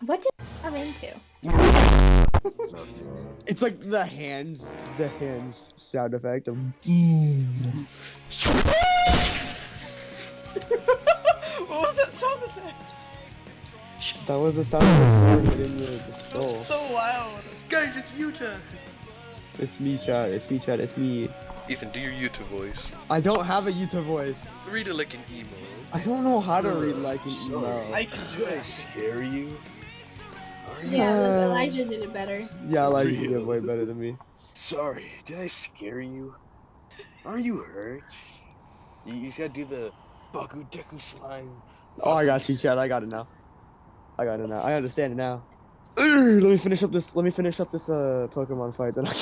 What did I'm into? It's like the hands sound effect of. What was that sound effect? That was the sound of the sword hitting the skull. So loud. Guys, it's Utah. It's me, chat. It's me, chat. It's me. Ethan, do your YouTube voice. I don't have a YouTube voice. Read it like an emo. I don't know how to read like an email. I can do Did I it. scare you? Yeah, Elijah did it better. Yeah, like you did Really? way better than me. Sorry, did I scare you? Are you hurt? You should do the Baku Deku slime. Oh, I got you, chat. I got it now. I got it now. I understand it now. Let me finish up this Pokemon fight. Then I